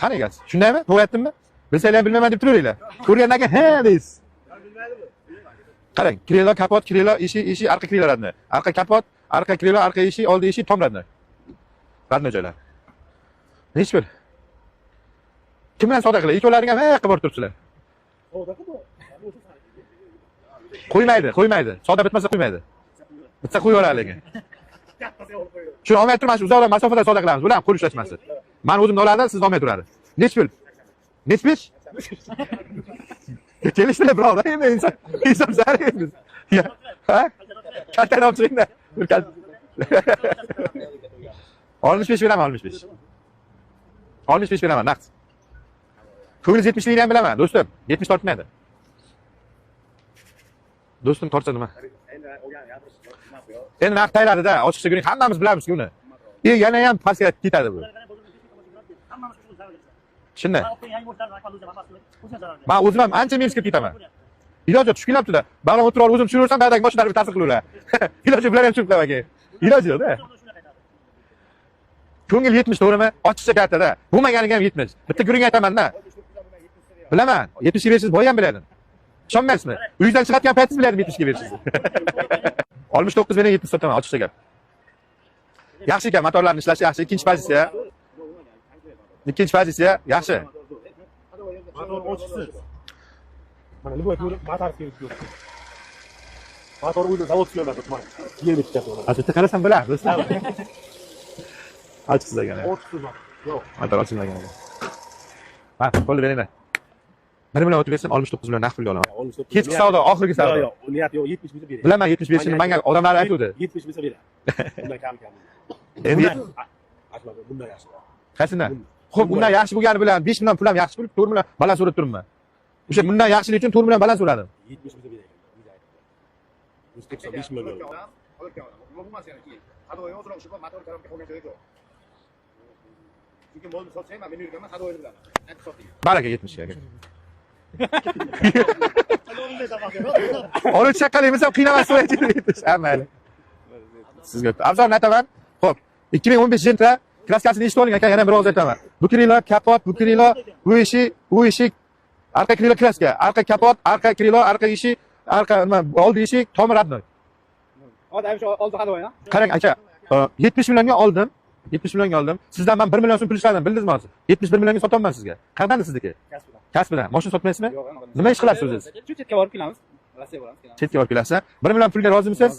Qani egasi? Shundaymi? To'g'ri aytdimmi? Bilsanglar ham bilmayman deb turaveringlar. Ko'rgandan keyin ha deysiz. Qarang, krilo, kapot, krilo, ishi, arqa krilolarni. Arqa kapot, arqa krilo, arqa ishi, oldi ishi tom radno. Radno joylar. Hech bir. Kim bilan savdo qiladi? Ikkovlaring ham qilib borib turibsizlar. Qo'ymaydi. Savdo bitmasa qo'ymaydi. Bitsa qo'yib yuboradi lekin. Shuni olmay turman, shu uzoq masofada savdo qilamiz. Bular ham qo'l ushlashmasi. Men o'zimni oladi, siz olmay turadi. Nech pul? Kelishdilar birovlar, endi inson zararsiz. Ha? Kattani olib chiqinglar. 65 beraman, 65. 65 beraman, naqd. Ko'nglingiz 70 ligini ham bilaman, do'stim. 70 tortmaydi. Do'stim tortsa nima? Endi naqd tayyorladi-da, ochiqcha ko'ring, hammamiz bilamiz uni. Yana ham pastga ketadi bu. Shunday. Men o'zim ham ancha minus kirib ketaman. Iloji tushib kelyapti-da. Bag'lam o'tirib o'zim tushiraversam, daydak mashinalarga ta'sir qilaverar. Iloji bular ham tushib kelaman keyin. Iloji yo'q-da. Ko'ngil 70 to'g'rimi? Ochiqcha katta-da. Bo'lmaganiga ham 70. Bitta guring aytaman-da. Bilaman. 70 ga bersiz boy ham biladim. Ishonmaysizmi? Uyingizdan chiqayotgan paytingiz biladim 70 ga bersiz. 69 bilan 70 sotaman, ochiqcha gap. Yaxshi ekan, motorlarning ishlashi yaxshi. Ikkinchi pozitsiya yaxshi. Motor ochiqsiz. Mana nima ko'rib, motor kelib ko'rib. Motor o'zi zavod ishlayapti, mana. Yer bitkasi bo'ladi. Bitta qarasam bo'ladi, do'stlar. Ochiqsiz. Yo'q. Motor ochilmagan. Ha, qo'lni beringlar. 1 million o'tib bersam 69 million naqd pulga olaman. Kechki savdo, oxirgi savdo. Yo'q, niyat yo'q, 70 bo'lsa beraman. Bilaman 70 berishini menga odamlar aytuvdi. 70 bo'lsa beraman. Bundan kam. Endi bundan yaxshi. qaysidan? Xo'p, undan yaxshi bo'lgani bilan 5 million pul ham yaxshi pul, 4 million baland so'rab turibman. O'sha bundan yaxshiligi uchun 4 million baland so'radim. 70 bo'lsa beraman. 5 million. Baraka 70 ga. Olib chaqalaymiz ham qiynamas so'raysiz. Mayli. Sizga afzalni aytaman. Xo'p, 2015 Gentra kraskasini eshitib oling aka, yana bir ovoz aytaman. Bu krilo kapot, bu krilo, bu eshik, arqa krilo kraska, arqa kapot, arqa krilo, arqa eshik, arqa nima, oldi eshik, tom radno. Hozir ham shu oldi hadovoy, ha? Qarang aka, 70 millionga oldim. 70 millionga oldim. Sizdan men 1 million so'm pul ishladim, bildingizmi hozir? 71 millionga sotaman sizga. Qayerdan sizniki? Kasbidan. Mashina sotmaysizmi? Yo'q, nima ish qilasiz o'zingiz? Shu chetga borib kelamiz. Rossiya boramiz. Chetga borib kelasiz. 1 million pulga rozimisiz?